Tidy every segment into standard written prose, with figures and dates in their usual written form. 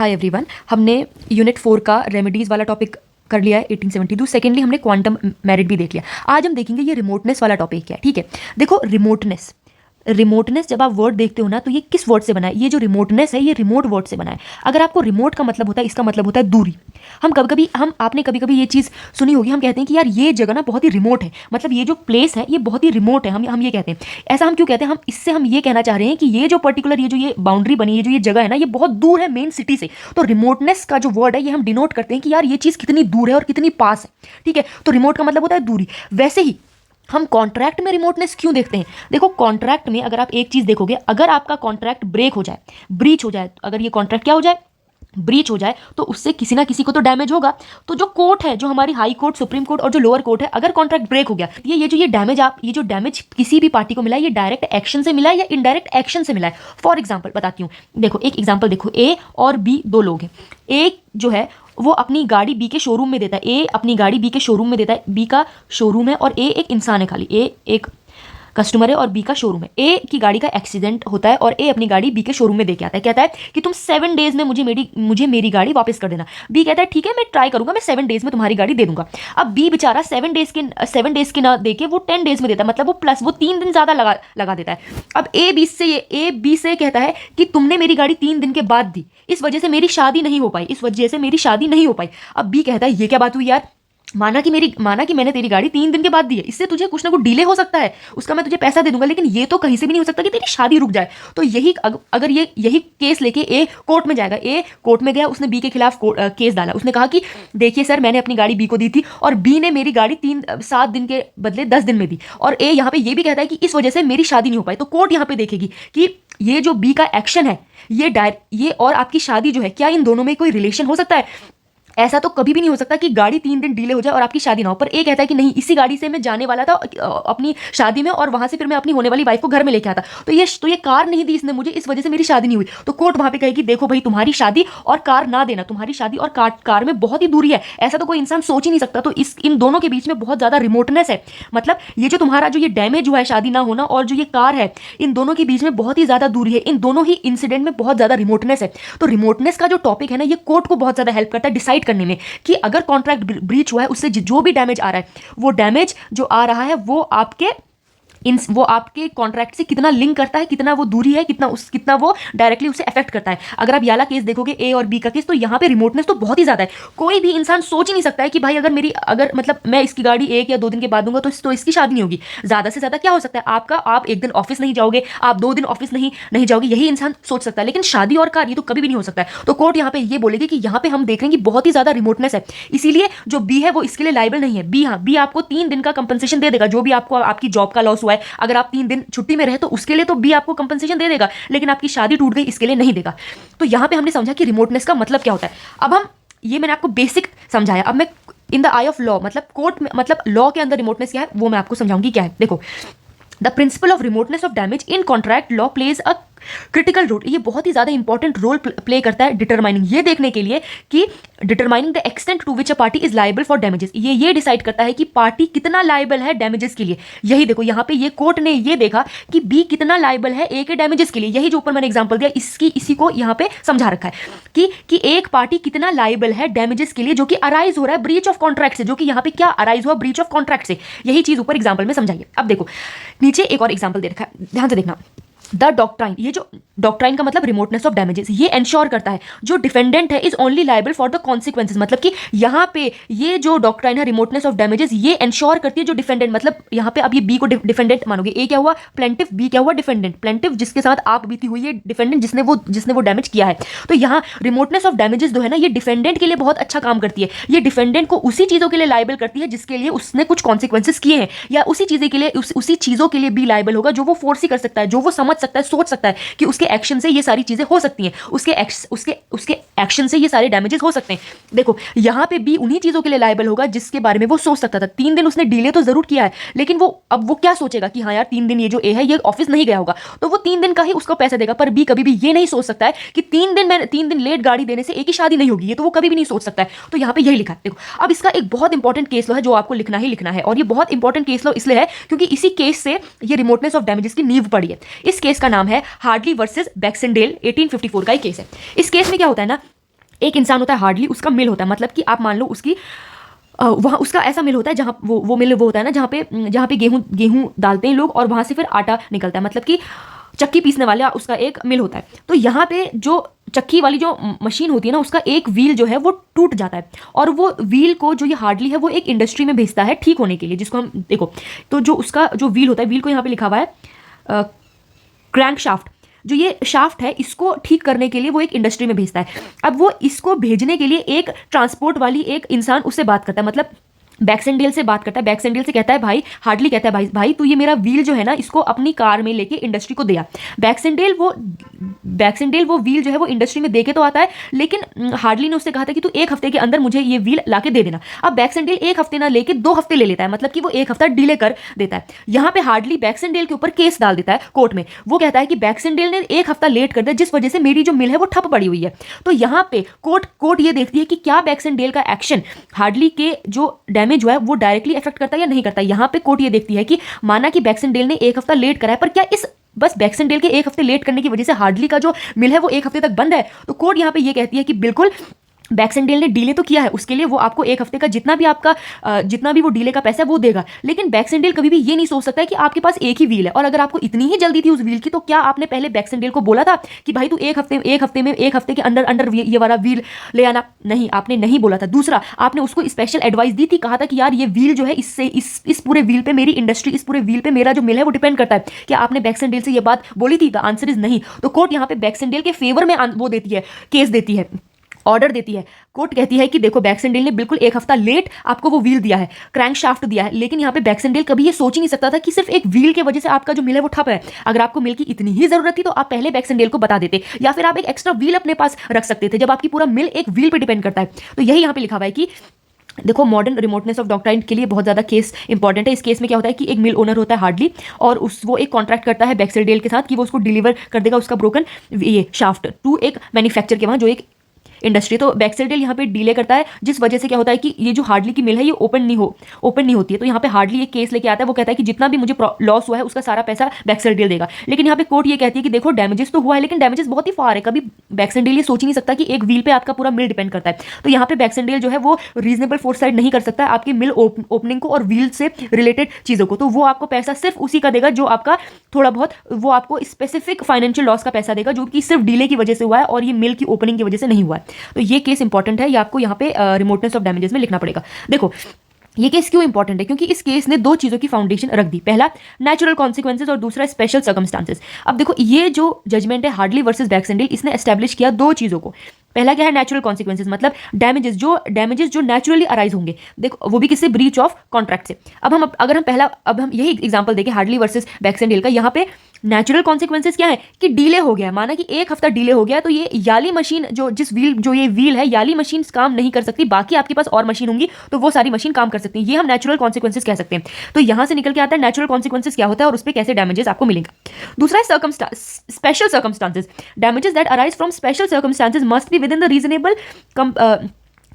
Hi everyone, हमने unit 4 का remedies वाला टॉपिक कर लिया है 1872। सेकेंडली हमने क्वांटम मेरिट भी देख लिया। आज हम देखेंगे ये रिमोटनेस वाला टॉपिक क्या है। ठीक है, देखो रिमोटनेस जब आप वर्ड देखते हो ना तो ये किस वर्ड से बना है? ये जो रिमोटनेस है ये रिमोट वर्ड से बना है। अगर आपको रिमोट का मतलब होता है, इसका मतलब होता है दूरी। आपने कभी कभी ये चीज़ सुनी होगी, हम कहते हैं कि यार ये जगह ना बहुत ही रिमोट है, मतलब ये जो प्लेस है ये बहुत ही रिमोट है। हम ये कहते हैं। ऐसा हम क्यों कहते हैं? हम ये कहना चाह रहे हैं कि ये जो पर्टिकुलर ये बाउंड्री बनी है, जो ये जगह है ना, ये बहुत दूर है मेन सिटी से। तो रिमोटनेस का जो वर्ड है ये हम डिनोट करते हैं कि यार ये चीज़ कितनी दूर है और कितनी पास है। ठीक है, तो रिमोट का मतलब होता है दूरी। वैसे ही हम कॉन्ट्रैक्ट में रिमोटनेस क्यों देखते हैं? देखो, कॉन्ट्रैक्ट में अगर आप एक चीज देखोगे, अगर आपका कॉन्ट्रैक्ट ब्रेक हो जाए, ब्रीच हो जाए, अगर ये कॉन्ट्रैक्ट क्या हो जाए, ब्रीच हो जाए, तो उससे किसी ना किसी को तो डैमेज होगा। तो जो कोर्ट है, जो हमारी हाई कोर्ट, सुप्रीम कोर्ट और जो लोअर कोर्ट है, अगर कॉन्ट्रैक्ट ब्रेक हो गया, ये जो डैमेज किसी भी पार्टी को मिला है, ये डायरेक्ट एक्शन से मिला है या इनडायरेक्ट एक्शन से मिला है। फॉर एग्जाम्पल बताती हूँ। देखो, एक एग्जाम्पल देखो, ए और बी दो लोग हैं। ए जो है वो अपनी गाड़ी बी के शोरूम में देता है। ए अपनी गाड़ी बी के शोरूम में देता है, बी का शोरूम है और ए एक इंसान है, खाली ए एक कस्टमर है और बी का शोरूम है। ए की गाड़ी का एक्सीडेंट होता है और ए अपनी गाड़ी बी के शोरूम में देके आता है। कहता है कि तुम 7 डेज में मुझे मेरी गाड़ी वापस कर देना। बी कहता है ठीक है, मैं ट्राई करूंगा, मैं 7 डेज में तुम्हारी गाड़ी दे दूंगा। अब बी बेचारा 7 डेज के ना देके वो 10 डेज में देता है, मतलब वो 3 दिन ज्यादा लगा देता है। अब ए बी से कहता है कि तुमने मेरी गाड़ी 3 दिन के बाद दी, इस वजह से मेरी शादी नहीं हो पाई। अब बी कहता है ये क्या बात हुई यार, माना कि मैंने तेरी गाड़ी 3 दिन के बाद दी है, इससे तुझे कुछ ना कुछ डिले हो सकता है, उसका मैं तुझे पैसा दे दूंगा, लेकिन ये तो कहीं से भी नहीं हो सकता कि तेरी शादी रुक जाए। तो यही केस लेके ए कोर्ट में जाएगा। ए कोर्ट में गया, उसने बी के खिलाफ केस डाला। उसने कहा कि देखिए सर, मैंने अपनी गाड़ी बी को दी थी और बी ने मेरी गाड़ी 7 दिन के बदले 10 दिन में दी, और ए यहाँ पे ये भी कहता है कि इस वजह से मेरी शादी नहीं हो पाई। तो कोर्ट यहाँ पे देखेगी कि ये जो बी का एक्शन है, ये और आपकी शादी जो है, क्या इन दोनों में कोई रिलेशन हो सकता है? ऐसा तो कभी भी नहीं हो सकता कि गाड़ी 3 दिन डिले हो जाए और आपकी शादी ना हो। पर ए कहता है कि नहीं, इसी गाड़ी से मैं जाने वाला था अपनी शादी में, और वहां से फिर मैं अपनी होने वाली वाइफ को घर में लेके आता। तो ये कार नहीं दी इसने मुझे, इस वजह से मेरी शादी नहीं हुई। तो कोर्ट वहां पे कहेगी देखो भाई, तुम्हारी शादी और कार ना देना, तुम्हारी शादी और कार में बहुत ही दूरी है, ऐसा तो कोई इंसान सोच ही नहीं सकता। तो इन दोनों के बीच में बहुत ज्यादा रिमोटनेस है। मतलब ये जो तुम्हारा जो ये डैमेज हुआ है, शादी ना होना, और जो ये कार है, इन दोनों के बीच में बहुत ही ज्यादा दूरी है। इन दोनों ही इंसिडेंट में बहुत ज्यादा रिमोटनेस है। तो रिमोटनेस का जो टॉपिक है ना, ये कोर्ट को बहुत ज्यादा हेल्प करता है डिसाइड करने में कि अगर कॉन्ट्रैक्ट ब्रीच हुआ है, उससे जो भी डैमेज आ रहा है, वो डैमेज जो आ रहा है वो आपके कॉन्ट्रैक्ट से कितना लिंक करता है, कितना वो दूरी है, कितना वो डायरेक्टली उसे अफेक्ट करता है। अगर आप याला केस देखोगे, ए और बी का केस, तो यहाँ पे रिमोटनेस तो बहुत ही ज्यादा है। कोई भी इंसान सोच ही नहीं सकता है कि भाई अगर मतलब मैं इसकी गाड़ी 1 या 2 दिन के बाद दूंगा तो इसकी शादी नहीं होगी। ज्यादा से ज्यादा क्या हो सकता है आपका, आप 1 दिन ऑफिस नहीं जाओगे, आप 2 दिन ऑफिस नहीं जाओगे, यही इंसान सोच सकता है। लेकिन शादी और कार ये तो कभी भी नहीं हो सकता है। तो कोर्ट यहाँ पे ये बोलेगी कि यहाँ पे हम देख रहे हैं कि बहुत ही ज्यादा रिमोटनेस है, इसीलिए जो बी है वो इसके लिए लाइबल नहीं है। बी आपको 3 दिन का कंपनसेशन दे देगा, जो भी आपको आपकी जॉब का लॉस हुआ है। अगर आप 3 दिन छुट्टी में रहे तो उसके लिए तो बी आपको कंपनसेशन दे देगा, लेकिन आपकी शादी टूट गई इसके लिए नहीं देगा। तो यहां पे हमने समझा कि रिमोटनेस का मतलब क्या होता है। अब मैंने आपको बेसिक समझाया। अब मैं in the I of law, मतलब कोर्ट में, मतलब लॉ के अंदर रिमोटनेस क्या है वो मैं आपको समझाऊंगी क्या है। देखो, the principle of remoteness of damage in contract law plays a critical role. ये बहुत ही ज्यादा इंपॉर्टेंट रोल प्ले करता है डिटरमाइनिंग, ये देखने के लिए कि determining the extent to which a party is liable for damages. ये डिसाइड करता है कि पार्टी कितना लाइबल है डैमेजेस के लिए। यही देखो, यहाँ पे ये कोर्ट ने ये देखा कि बी कितना लाइबल है ए के डैमेजेस के लिए। यही जो ऊपर मैंने एग्जांपल दिया, इसी को यहाँ पे समझा रखा है कि एक पार्टी कितना लाइबल है डैमेजेस के लिए, जो कि अराइज हो रहा है ब्रीच ऑफ कॉन्ट्रैक्ट से, जो कि यहाँ पे क्या अराइज हुआ, ब्रीच ऑफ कॉन्ट्रैक्ट से। यही चीज ऊपर एग्जाम्पल में समझाइए। अब देखो, नीचे एक और एग्जाम्पल दे रखा है, ध्यान से देखना। द डॉक्ट्राइन, ये जो डॉक्ट्राइन का मतलब रिमोटनेस ऑफ डैमेजेस, ये एंश्योर करता है जो डिफेंडेंट है is only liable for the consequences. मतलब कि यहाँ पे ये जो डॉक्ट्राइन है रिमोटनेस ऑफ डैमेजेस, ये एंश्योर करती है जो डिफेंडेंट, मतलब यहाँ पे आप ये बी को डिफेंडेंट मानोगे, ए क्या हुआ प्लेंटिफ, बी क्या हुआ डिफेंडेंट। प्लेंटिफ जिसके साथ आप बीती हुई है, डिफेंडेंट जिसने वो डैमेज किया है। तो यहाँ रिमोटनेस ऑफ डैमेजेस जो है ना, ये डिफेंडेंट के लिए बहुत अच्छा काम करती है। ये डिफेंडेंट को उसी चीजों के लिए लाइबल करती है जिसके लिए उसने कुछ कॉन्सिक्वेंसेज किए हैं, या उसी चीजों के लिए बी लाइबल होगा जो वो फोर्स ही कर सकता है, जो वो समझ सकता है, सोच सकता है कि उसके एक्शन से ये सारी चीजें हो सकती हैं, उसके एक्शन से ये सारे डैमेजेस हो सकते हैं। देखो, यहां पे बी उन्हीं चीजों के लिए लायबल होगा जिसके बारे में वो सोच सकता था। 3 दिन उसने डिले तो जरूर किया है, लेकिन वो क्या सोचेगा कि हाँ यार 3 दिन ये जो ए है ये ऑफिस नहीं गया होगा, तो वो 3 दिन का ही उसको पैसा देगा। पर बी कभी भी ये नहीं सोच सकता है कि 3 दिन लेट गाड़ी देने से ए की शादी नहीं होगी, ये तो वो कभी भी नहीं सोच सकता है। तो यहाँ पे यही लिखा है। देखो, अब इसका एक बहुत इंपॉर्टेंट केस लॉ है जो आपको लिखना ही लिखना है, और ये बहुत इंपॉर्टेंट केस लॉ इसलिए है क्योंकि इसी केस से ये रिमोटनेस ऑफ डैमेजेस की नींव पड़ी है। इस केस का नाम है हार्डली वर्सेस बैक्सेंडेल, 1854 का ही केस है। इस केस में क्या होता है ना, एक इंसान होता है हार्डली, उसका मिल होता है, मतलब कि आप मान लो उसकी वहाँ उसका ऐसा मिल होता है जहाँ वो मिल वो होता है ना जहाँ पे गेहूं डालते हैं लोग और वहाँ से फिर आटा निकलता है, मतलब कि चक्की पीसने वाला उसका एक मिल होता है। तो यहाँ पे जो चक्की वाली जो मशीन होती है ना, उसका एक व्हील जो है वो टूट जाता है और वो व्हील को जो ये हार्डली है वो एक इंडस्ट्री में भेजता है ठीक होने के लिए, जिसको हम देखो तो जो उसका जो व्हील होता है, व्हील को यहाँ पे लिखा हुआ है क्रैंक शाफ्ट, जो ये शाफ्ट है इसको ठीक करने के लिए वो एक इंडस्ट्री में भेजता है। अब वो इसको भेजने के लिए एक ट्रांसपोर्ट वाली एक इंसान उससे बात करता है, मतलब बैक्सेंडेल से बात करता है। बैक्सेंडेल से कहता है भाई, हार्डली कहता है भाई भाई तू ये मेरा व्हील जो है ना इसको अपनी कार में लेके इंडस्ट्री को दिया। बैक्सेंडेल वो व्हील जो है वो इंडस्ट्री में देके तो आता है, लेकिन हार्डली ने उससे कहा था कि तू 1 हफ्ते के अंदर मुझे ये व्हील लाके दे देना। अब बैक्सेंडेल 1 हफ्ते ना लेके 2 हफ्ते ले लेता है, मतलब कि वो 1 हफ्ता डिले कर देता है। यहाँ पे हार्डली बैक्सेंडेल के ऊपर केस डाल देता है कोर्ट में। वो कहता है कि बैक्सेंडेल ने 1 हफ्ता लेट कर दिया जिस वजह से मेरी जो मिल है वो ठप पड़ी हुई है। तो यहाँ पे कोर्ट ये देखती है कि क्या बैक्सेंडेल का एक्शन हार्डली के जो डैमेज हुआ है वो डायरेक्टली इफेक्ट करता है या नहीं करता। यहाँ पे कोर्ट ये देखती है कि माना कि बैक्सेंडेल ने 1 हफ्ता लेट करा है, पर क्या इस बस बैक्सेंडेल के 1 हफ्ते लेट करने की वजह से हार्डली का जो मिल है वो 1 हफ्ते तक बंद है। तो कोर्ट यहाँ पे ये कहती है कि बिल्कुल बैक्सेंडेल ने डीले तो किया है, उसके लिए वो आपको 1 हफ्ते का जितना भी वो डीले का पैसा है वो देगा, लेकिन बैक्सेंडेल कभी भी ये नहीं सोच सकता है कि आपके पास एक ही व्हील है और अगर आपको इतनी ही जल्दी थी उस व्हील की तो क्या आपने पहले बैक्सेंडेल को बोला था कि भाई तू 1 हफ्ते के अंदर ये वाला व्हील ले आना। नहीं, आपने नहीं बोला था। दूसरा, आपने उसको स्पेशल एडवाइस दी थी, कहा था कि यार ये व्हील जो है इससे इस पूरे व्हील पे मेरी इंडस्ट्री, इस पूरे व्हील पे मेरा जो मिल है वो डिपेंड करता है। क्या आपने बैक्सेंडेल से ये बात बोली थी? द आंसर इज नहीं। तो कोर्ट यहाँ पे बैक्सेंडेल के फेवर में वो देती है, केस देती है, ऑर्डर देती है। कोर्ट कहती है कि देखो बैक्सेंडेल ने बिल्कुल 1 हफ्ता लेट आपको वो व्हील दिया है, क्रैंक शाफ्ट दिया है, लेकिन यहाँ पे बैक्सेंडेल कभी ये सोच ही नहीं सकता था कि सिर्फ एक व्हील की वजह से आपका जो मिल है वो ठप है। अगर आपको मिल की इतनी ही जरूरत थी तो आप पहले बैक्सेंडेल को बता देते, या फिर आप एक एक्स्ट्रा व्हील अपने पास रख सकते थे जब आपकी पूरा मिल एक व्हील पे डिपेंड करता है। तो यही यहाँ पे लिखा हुआ है कि देखो मॉडर्न रिमोटनेस ऑफ डॉक्ट्राइन के लिए बहुत ज़्यादा केस इंपॉर्टेंट है। इस केस में क्या होता है कि एक मिल ओनर होता है हार्डली और वो एक कॉन्ट्रैक्ट करता है बैक्सेंडेल के साथ कि वो उसको डिलीवर कर देगा उसका ब्रोकन ये शाफ्ट टू एक मैन्युफैक्चर के वहाँ जो एक इंडस्ट्री। तो बैक्सेंडेल यहाँ पे डिले करता है जिस वजह से क्या होता है कि ये जो हार्डली की मिल है ये ओपन नहीं होती है। तो यहाँ पे हार्डली एक केस लेके आता है, वो कहता है कि जितना भी मुझे लॉस हुआ है उसका सारा पैसा बैक्सेंडेल देगा। लेकिन यहाँ पे कोर्ट ये कहती है कि देखो डैमेजेस तो हुआ है लेकिन डैमेजेस बहुत ही फार है, कभी बैक्सेंडेल ये सोच ही नहीं सकता कि एक व्हील पे आपका पूरा मिल डिपेंड करता है। तो यहाँ पे बैक्सेंडेल जो है वो रीजनेबल फोरसाइट नहीं कर सकता आपकी मिल ओपनिंग को और व्हील से रिलेटेड चीज़ों को। तो वो आपको पैसा सिर्फ उसी का देगा जो आपका थोड़ा बहुत, वो आपको स्पेसिफिक फाइनेंशियल लॉस का पैसा देगा जो कि सिर्फ डिले की वजह से हुआ है और ये मिल की ओपनिंग की वजह से नहीं हुआ है। तो ये केस इंपॉर्टेंट है, ये आपको यहाँ पे रिमोटनेस ऑफ डैमेजेस में लिखना पड़ेगा। देखो ये केस क्यों इंपॉर्टेंट है, क्योंकि इस केस ने 2 चीज़ों की फाउंडेशन रख दी, पहला नेचुरल कॉन्सिक्वेंसेज और दूसरा स्पेशल सर्कमस्टांसेस। अब देखो ये जो जजमेंट है हार्डली वर्सेस बैक्सेंडेल, इसने एस्टैब्लिश किया 2 चीज़ों को। पहला क्या है नेचुरल कॉन्सिक्वेंसेज, मतलब डैमेजेस जो नेचुरली अराइज होंगे, देखो वो भी किससे, ब्रीच ऑफ कॉन्ट्रैक्ट से। अब हम यही एग्जांपल देखें हार्डली वर्सेस बैक्सेंडेल का। यहाँ पे नेचुरल कॉन्सिक्वेंसेज क्या है कि डिले हो गया, माना कि 1 हफ्ता डिले हो गया तो ये याली मशीन ये व्हील है, याली मशीन काम नहीं कर सकती, बाकी आपके पास और मशीन होंगी तो वो सारी मशीन काम कर सकती है। ये हम नेचुरल कॉन्सिक्वेंसेज कह सकते हैं। तो यहाँ से निकल के आता है नेचुरल कॉन्सिक्वेंसेज क्या होता है और उस पर कैसे डैमेजेस आपको मिलेगा। दूसरा है special circumstances, damages that arise from special circumstances must be within the reasonable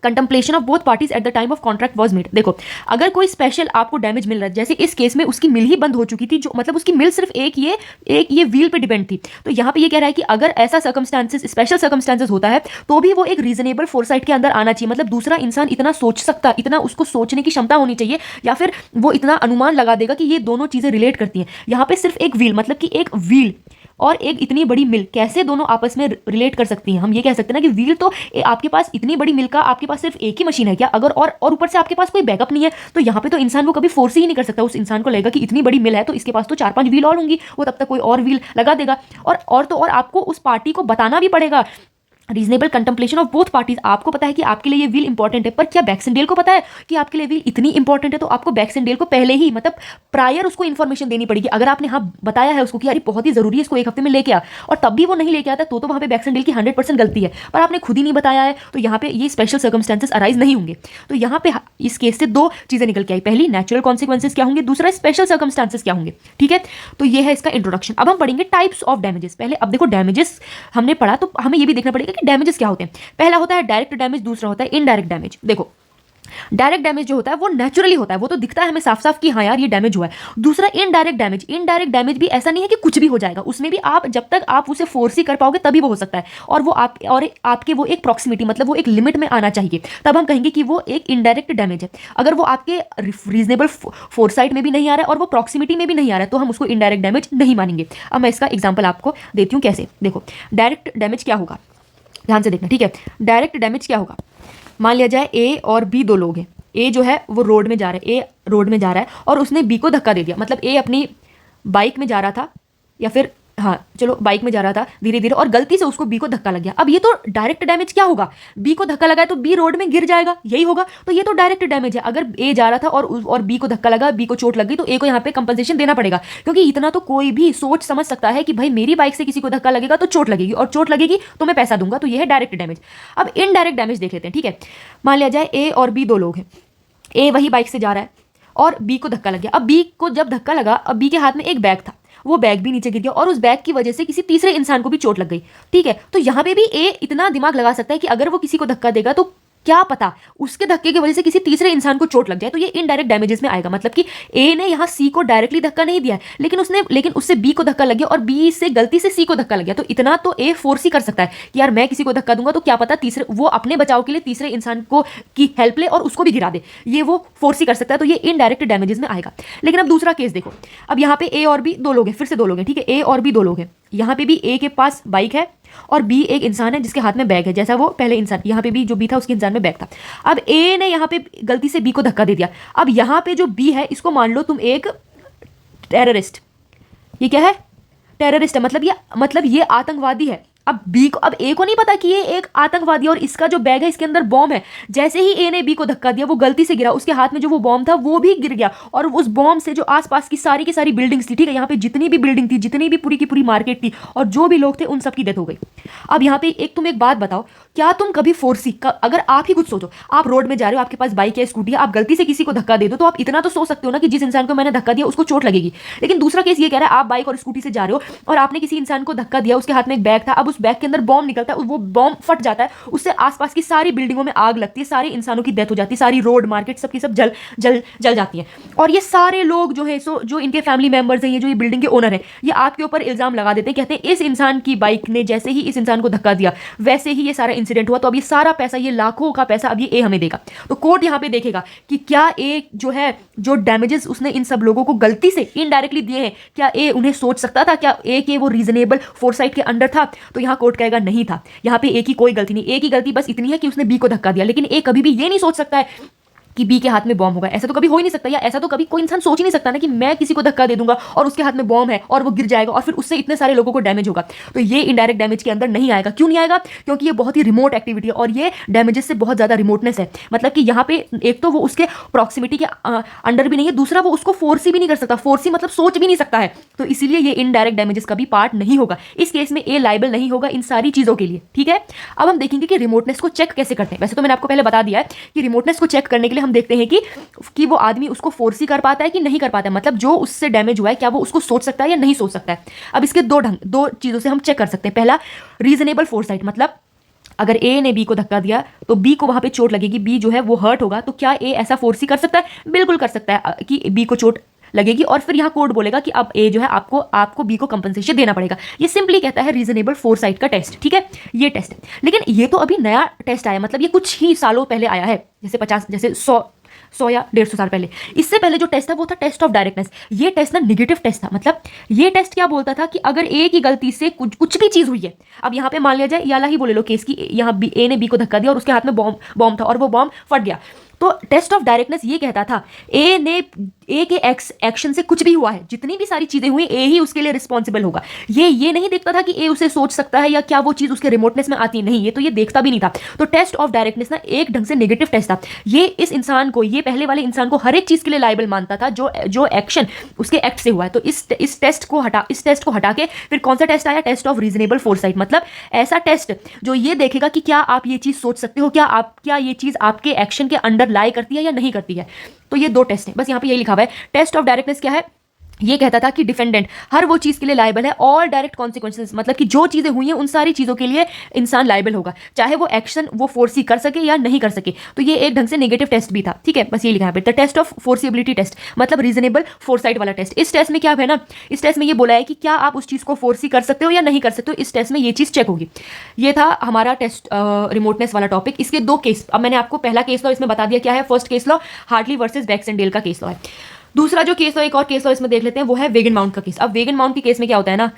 contemplation of both parties at the time of contract was made. देखो अगर कोई स्पेशल आपको डैमेज मिल रहा है, जैसे इस केस में उसकी मिल ही बंद हो चुकी थी, जो मतलब उसकी मिल सिर्फ एक ये व्हील पे डिपेंड थी। तो यहाँ पे ये कह रहा है कि अगर ऐसा सर्कमस्टांसेस, स्पेशल सर्कमस्टांसेस होता है तो भी वो एक रीजनेबल फोरसाइट के अंदर आना चाहिए, मतलब दूसरा इंसान इतना सोच सकता, इतना उसको सोचने की क्षमता होनी चाहिए या फिर वो इतना अनुमान लगा देगा कि ये दोनों चीज़ें रिलेट करती हैं। यहाँ पे सिर्फ एक व्हील, मतलब कि एक व्हील और एक इतनी बड़ी मिल कैसे दोनों आपस में रिलेट कर सकती हैं। हम ये कह सकते हैं ना कि व्हील तो आपके पास इतनी बड़ी मिल का आपके पास सिर्फ एक ही मशीन है क्या, अगर और ऊपर से आपके पास कोई बैकअप नहीं है तो यहाँ पे तो इंसान वो कभी फोर्स ही नहीं कर सकता। उस इंसान को लगेगा कि इतनी बड़ी मिल है तो इसके पास तो 4-5 व्हील और होंगी, वो तब तक कोई और व्हील लगा देगा। और आपको उस पार्टी को बताना भी पड़ेगा reasonable contemplation of both parties. आपको पता है कि आपके लिए ये व्हील इंपॉर्टेंट है, पर क्या बैक्सेंडेल को पता है कि आपके लिए व्हील इतनी इंपॉर्टेंट है? तो आपको बैक्सेंडेल को पहले ही, मतलब प्रायर उसको इन्फॉर्मेशन देनी पड़ेगी। अगर आपने हाँ बताया है उसको कि यार बहुत ही जरूरी है, इसको 1 हफ्ते में लेके आ, और तब भी वो नहीं लेके आता तो वहाँ पे बैक्सेंडेल की 100% गलती है, पर आपने खुद ही नहीं बताया है तो यहाँ पे ये स्पेशल सर्कमस्टांसेस अराइज नहीं होंगे। तो यहाँ पे इस केस से 2 चीजें निकल के आई, पहली नेचुरल कॉन्सिक्वेंसेज क्या होंगे, दूसरा स्पेशल सर्कमस्टांसेस क्या होंगे। ठीक है, तो ये है इसका इंट्रोडक्शन। अब हम पढ़ेंगे टाइप्स ऑफ डैमेजेस। पहले अब देखो डैमेजेस हमने पढ़ा तो हमें ये भी देखना पड़ेगा कि डैमेजेस क्या होते हैं। पहला होता है डायरेक्ट डैमेज, दूसरा होता है इनडायरेक्ट डैमेज। देखो डायरेक्ट डैमेज जो होता है वो नेचुरली होता है, वो तो दिखता है हमें साफ साफ कि हाँ यार ये डैमेज हुआ है। दूसरा इनडायरेक्ट डैमेज, इनडायरेक्ट डैमेज भी ऐसा नहीं है कि कुछ भी हो जाएगा, उसमें भी आप जब तक आप उसे फोर्स ही कर पाओगे तभी वो हो सकता है, और वो आप और आपके वो एक प्रॉक्सिमिटी मतलब वो एक लिमिट में आना चाहिए, तब हम कहेंगे कि वो एक इनडायरेक्ट डैमेज है। अगर वो आपके रीजनेबल फोरसाइट में भी नहीं आ रहा है और वो प्रॉक्सिमिटी में भी नहीं आ रहा है तो हम उसको इनडायरेक्ट डैमेज नहीं मानेंगे। अब मैं इसका एग्जाम्पल आपको देती हूँ कैसे। देखो डायरेक्ट डैमेज क्या होगा, ध्यान से देखना, ठीक है। डायरेक्ट डैमेज क्या होगा, मान लिया जाए ए और बी दो लोग हैं, ए जो है वो रोड में जा रहा है, ए रोड में जा रहा है और उसने बी को धक्का दे दिया, मतलब ए अपनी बाइक में जा रहा था या फिर हाँ चलो बाइक में जा रहा था धीरे धीरे और गलती से उसको बी को धक्का लग गया। अब ये तो डायरेक्ट डैमेज क्या होगा, बी को धक्का लगा है तो बी रोड में गिर जाएगा, यही होगा, तो ये तो डायरेक्ट डैमेज है। अगर ए जा रहा था और बी को धक्का लगा, बी को चोट लग गई, तो ए को यहाँ पे कंपनसेशन देना पड़ेगा, क्योंकि इतना तो कोई भी सोच समझ सकता है कि भाई मेरी बाइक से किसी को धक्का लगेगा तो चोट लगेगी, और चोट लगेगी तो मैं पैसा दूंगा, तो ये है डायरेक्ट डैमेज। अब इनडायरेक्ट डैमेज देख लेते हैं, ठीक है। मान लिया जाए ए और बी दो लोग हैं, ए वही बाइक से जा रहा है और बी को धक्का लग गया। अब बी को जब धक्का लगा, अब बी के हाथ में एक बैग था, वो बैग भी नीचे गिर गया और उस बैग की वजह से किसी तीसरे इंसान को भी चोट लग गई, ठीक है। तो यहाँ पे भी ए इतना दिमाग लगा सकता है कि अगर वो किसी को धक्का देगा तो क्या पता उसके धक्के की वजह से किसी तीसरे इंसान को चोट लग जाए, तो ये इनडायरेक्ट डैमेजेस में आएगा। मतलब कि ए ने यहाँ सी को डायरेक्टली धक्का नहीं दिया है, लेकिन उससे बी को धक्का लग गया और बी से गलती से सी को धक्का लग गया, तो इतना तो ए फोर्स ही कर सकता है कि यार मैं किसी को धक्का दूंगा तो क्या पता तीसरे वो अपने बचाव के लिए तीसरे इंसान को की हेल्प ले और उसको भी गिरा दे, ये वो फोर्स ही कर सकता है, तो ये इनडायरेक्ट डैमेजेस में आएगा। लेकिन अब दूसरा केस देखो, अब यहाँ पे ए और बी दो लोग हैं, फिर से दो लोग हैं, ठीक है, ए और बी दो लोग हैं, यहाँ पे भी ए के पास बाइक है और बी एक इंसान है जिसके हाथ में बैग है, जैसा वो पहले इंसान, यहाँ पे भी जो बी था उसके इंसान में बैग था। अब ए ने यहाँ पे गलती से बी को धक्का दे दिया। अब यहाँ पे जो बी है इसको मान लो तुम एक टेररिस्ट, ये क्या है, टेररिस्ट है, मतलब ये आतंकवादी है। अब बी को, अब ए को नहीं पता कि ये एक आतंकवादी और इसका जो बैग है इसके अंदर बॉम्ब है। जैसे ही ए ने बी को धक्का दिया वो गलती से गिरा, उसके हाथ में जो वो बॉम्ब था वो भी गिर गया और उस बॉम्ब से जो आसपास की सारी बिल्डिंग्स थी, ठीक है, यहाँ पे जितनी भी बिल्डिंग थी, जितनी भी पूरी की पूरी मार्केट थी और जो भी लोग थे उन सबकी डेथ हो गई। अब यहाँ पे तुम एक बात बताओ, क्या तुम कभी अगर आप ही कुछ सोचो, आप रोड में जा रहे हो, आपके पास बाइक है, स्कूटी है, आप गलती से किसी को धक्का दे दो तो आप इतना तो सोच सकते हो ना कि जिस इंसान को मैंने धक्का दिया उसको चोट लगेगी। लेकिन दूसरा केस ये कह रहा है आप बाइक और स्कूटी से जा रहे हो और आपने किसी इंसान को धक्का दिया, उसके हाथ में एक बैग था, अब उस बैग के अंदर बॉम्ब निकलता है, वो बॉम्ब फट जाता है, उससे आसपास की सारी बिल्डिंगों में आग लगती है, सारे इंसानों की डेथ हो जाती है, सारी रोड मार्केट सबकी सब जल जाती है। और ये सारे लोग जो है जो इनके फैमिली मेंबर्स हैं, ये जो ये बिल्डिंग के ओनर है, ये आपके ऊपर इल्जाम लगा देते हैं, कहते हैं इस इंसान की बाइक ने जैसे ही इस इंसान को धक्का दिया वैसे ही ये सारा इंसिडेंट हुआ, तो अब ये सारा पैसा, ये लाखों का पैसा अब ये ए हमें देगा। तो कोर्ट यहाँ पे देखेगा कि क्या ए जो है जो डैमेजेस उसने इन सब लोगों को गलती से इनडायरेक्टली दिए हैं, क्या ए उन्हें सोच सकता था, क्या ए के वो रीजनेबल फोरसाइट के अंडर था? तो यहाँ कोर्ट कहेगा नहीं था। यहाँ पे ए की कोई गलती नहीं, ए की गलती बस इतनी है कि उसने बी को धक्का दिया, लेकिन ए कभी भी ये नहीं सोच सकता है कि बी के हाथ में बॉम्ब होगा, ऐसा तो कभी हो ही नहीं सकता, या ऐसा तो कभी कोई इंसान सोच ही नहीं सकता ना कि मैं किसी को धक्का दे दूंगा और उसके हाथ में बॉम्ब है और वो गिर जाएगा और फिर उससे इतने सारे लोगों को डैमेज होगा। तो ये इनडायरेक्ट डैमेज के अंदर नहीं आएगा। क्यों नहीं आएगा? क्योंकि ये बहुत ही रिमोट एक्टिविटी है और ये डैमेजेस से बहुत ज्यादा रिमोटनेस है। मतलब कि यहाँ पे एक तो वो उसके प्रॉक्सिमिटी के अंडर भी नहीं है, दूसरा वो उसको फोर्स ही भी नहीं कर सकता, फोर्स ही मतलब सोच भी नहीं सकता है, तो इसीलिए ये इनडायरेक्ट डैमेजेस का भी पार्ट नहीं होगा। इस केस में ए लाइबल नहीं होगा इन सारी चीजों के लिए, ठीक है। अब हम देखेंगे कि रिमोटनेस को चेक कैसे करते हैं। वैसे तो मैंने आपको पहले बता दिया है कि रिमोटनेस को चेक करने के लिए हम देखते हैं कि वो आदमी उसको फोर्स ही कर पाता है कि नहीं कर पाता है, मतलब जो उससे डैमेज हुआ है क्या वो उसको सोच सकता है या नहीं सोच सकता है। अब इसके दो चीजों से हम चेक कर सकते हैं। पहला, रीजनेबल फोरसाइट, मतलब अगर ए ने बी को धक्का दिया तो बी को वहां पे चोट लगेगी, बी जो है वो हर्ट होगा, तो क्या ए ऐसा फोर्स ही कर सकता है? बिल्कुल कर सकता है कि बी को चोट लगेगी और फिर यहाँ कोर्ट बोलेगा कि अब ए जो है आपको बी को कंपनसेशन देना पड़ेगा। ये सिंपली कहता है रीजनेबल फोरसाइट का टेस्ट, ठीक है, ये टेस्ट है। लेकिन ये तो अभी नया टेस्ट आया, मतलब ये कुछ ही सालों पहले आया है, जैसे 100 या 150 साल पहले। इससे पहले जो टेस्ट था वो था टेस्ट ऑफ डायरेक्टनेस। ये टेस्ट ना निगेटिव टेस्ट था। मतलब ये टेस्ट क्या बोलता था कि अगर ए की गलती से कुछ भी चीज हुई है, अब यहाँ पे मान लिया जाए याला ही बोले लो केस की, यहाँ ए ने बी को धक्का दिया और उसके हाथ में बॉम्ब था और वो बॉम्ब फट गया, तो टेस्ट ऑफ डायरेक्टनेस ये कहता था ए के एक्शन से कुछ भी हुआ है, जितनी भी सारी चीजें हुई, ए ही उसके लिए रिस्पॉन्सिबल होगा। ये नहीं देखता था कि ए उसे सोच सकता है या क्या वो चीज उसके रिमोटनेस में आती है, नहीं, ये देखता भी नहीं था। तो टेस्ट ऑफ डायरेक्टनेस ना एक ढंग से नेगेटिव टेस्ट था। ये इस इंसान को, ये पहले वाले इंसान को हर एक चीज के लिए लायबल मानता था जो एक्शन उसके एक्ट से हुआ है। तो इस टेस्ट को हटा के फिर कौन सा टेस्ट आया? टेस्ट ऑफ रीजनेबल फोरसाइट, मतलब ऐसा टेस्ट जो ये देखेगा कि क्या आप ये चीज सोच सकते हो, क्या ये चीज आपके एक्शन के अंडर लाई करती है या नहीं करती है। तो ये दो टेस्ट है, बस यहाँ पे यही लिखा हुआ है। टेस्ट ऑफ डायरेक्टनेस क्या है? ये कहता था कि डिफेंडेंट हर वो चीज़ के लिए लायबल है, ऑल डायरेक्ट कॉन्सिक्वेंसेज, मतलब कि जो चीज़ें हुई हैं उन सारी चीज़ों के लिए इंसान लायबल होगा, चाहे वो एक्शन वो फोर्सी कर सके या नहीं कर सके। तो ये एक ढंग से नेगेटिव टेस्ट भी था, ठीक है, बस ये लिखा है पे, द टेस्ट ऑफ फोर्सिबिलिटी टेस्ट, मतलब रीजनेबल फोरसाइट वाला टेस्ट। इस टेस्ट में क्या है ना, इस टेस्ट में ये बोला है कि क्या आप उस चीज़ को फोर्सी कर सकते हो या नहीं कर सकते हो, इस टेस्ट में ये चीज़ चेक होगी। ये था हमारा टेस्ट रिमोटनेस वाला टॉपिक। इसके दो केस, अब मैंने आपको पहला केस लॉ इसमें बता दिया क्या है, first case law Hartley versus Baxendale का केस लॉ है। दूसरा जो केस लॉ, एक और केस लॉ इसमें देख लेते हैं, वो है वेगन माउंट का केस। अब वेगन माउंट के केस में क्या होता है ना,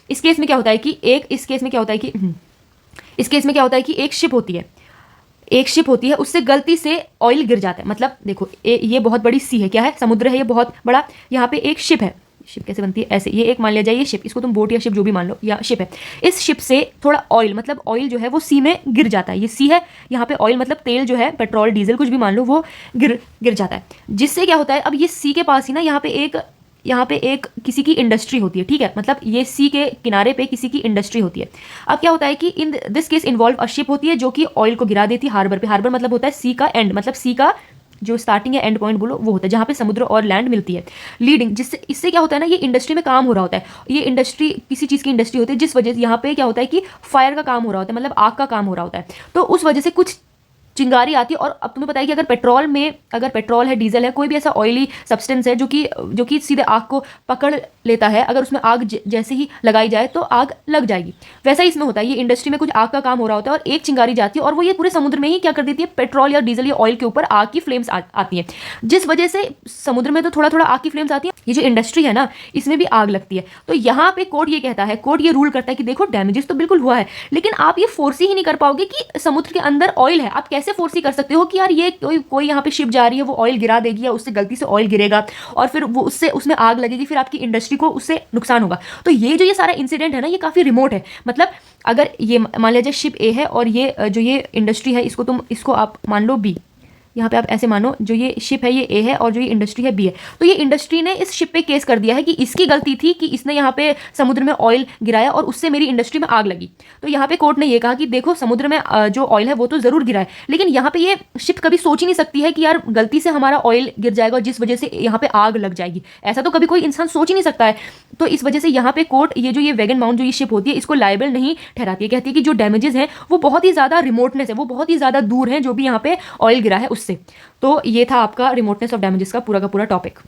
इस केस में क्या होता है कि इस केस में क्या होता है कि एक शिप होती है, उससे गलती से ऑयल गिर जाता है। मतलब देखो ये बहुत बड़ी सी है, क्या है, समुद्र है ये बहुत बड़ा, यहाँ पे एक शिप है, शिप कैसे बनती है, ऐसे, ये एक मान लिया जाए ये शिप, इसको तुम बोट या शिप जो भी मान लो, या शिप है, इस शिप से थोड़ा ऑयल, मतलब ऑयल जो है वो सी में गिर जाता है, ये सी है, यहाँ पे ऑयल मतलब तेल जो है, पेट्रोल डीजल कुछ भी मान लो, वो गिर जाता है, जिससे क्या होता है, अब ये सी के पास ही ना यहाँ पे एक किसी की इंडस्ट्री होती है, ठीक है, मतलब ये सी के किनारे पे किसी की इंडस्ट्री होती है। अब क्या होता है कि in this case involve a ship होती है जो कि ऑयल को गिरा देती है हार्बर पे। हार्बर मतलब होता है सी का एंड, मतलब सी का जो स्टार्टिंग या एंड पॉइंट बोलो वो होता है, जहाँ पे समुद्र और लैंड मिलती है। लीडिंग, जिससे इससे क्या होता है ना, ये इंडस्ट्री में काम हो रहा होता है, ये इंडस्ट्री किसी चीज़ की इंडस्ट्री होती है, जिस वजह से यहाँ पे क्या होता है कि फायर का काम हो रहा होता है, मतलब आग का काम हो रहा होता है, तो उस वजह से कुछ चिंगारी आती है। और अब तुम्हें पता है कि अगर पेट्रोल है, डीजल है, कोई भी ऐसा ऑयली सब्सटेंस है जो कि सीधे आग को पकड़ लेता है, अगर उसमें आग जैसे ही लगाई जाए तो आग लग जाएगी। वैसा ही इसमें होता है, ये इंडस्ट्री में कुछ आग का काम हो रहा होता है और एक चिंगारी जाती है और वो ये पूरे समुद्र में ही क्या कर देती है, पेट्रोल या डीजल या ऑयल के ऊपर आग की फ्लेम्स आती हैं, जिस वजह से समुद्र में तो थोड़ा थोड़ा आग की फ्लेम्स आती है, ये जो इंडस्ट्री है ना इसमें भी आग लगती है। तो यहाँ पे कोर्ट ये कहता है, कोर्ट ये रूल करता है कि देखो डैमेजेस तो बिल्कुल हुआ है, लेकिन आप ये फोर्स ही नहीं कर पाओगे कि समुद्र के अंदर ऑयल है, आप कैसे फोर्स कर सकते हो कि यार ये कोई यहाँ पे शिप जा रही है, वो ऑयल गिरा देगी या उससे गलती से ऑयल गिरेगा और फिर वो उसमें आग लगेगी, फिर आपकी इंडस्ट्री को उससे नुकसान होगा। तो ये सारा इंसिडेंट है ना, ये काफी रिमोट है। मतलब अगर ये मान लिया जाए शिप ए है और ये जो ये इंडस्ट्री है, इसको आप मान लो बी, यहाँ पे आप ऐसे मानो जो ये शिप है ये ए है और जो ये इंडस्ट्री है बी है, तो ये इंडस्ट्री ने इस शिप पे केस कर दिया है कि इसकी गलती थी कि इसने यहाँ पे समुद्र में ऑयल गिराया और उससे मेरी इंडस्ट्री में आग लगी। तो यहाँ पे कोर्ट ने ये कहा कि देखो समुद्र में जो ऑयल है वो तो जरूर गिरा है, लेकिन यहाँ पे ये शिप कभी सोच ही नहीं सकती है कि यार गलती से हमारा ऑयल गिर जाएगा और जिस वजह से यहाँ पे आग लग जाएगी, ऐसा तो कभी कोई इंसान सोच ही नहीं सकता है। तो इस वजह से यहाँ पे कोर्ट ये वेगन माउंट जो ये शिप होती है इसको लायबल नहीं ठहराती है, कहती है कि जो डैमेजेस हैं वो बहुत ही ज्यादा रिमोटनेस है, वो बहुत ही ज्यादा दूर है जो भी यहाँ पे ऑयल गिरा है उससे। तो ये था आपका रिमोटनेस ऑफ डैमेजेस का पूरा टॉपिक।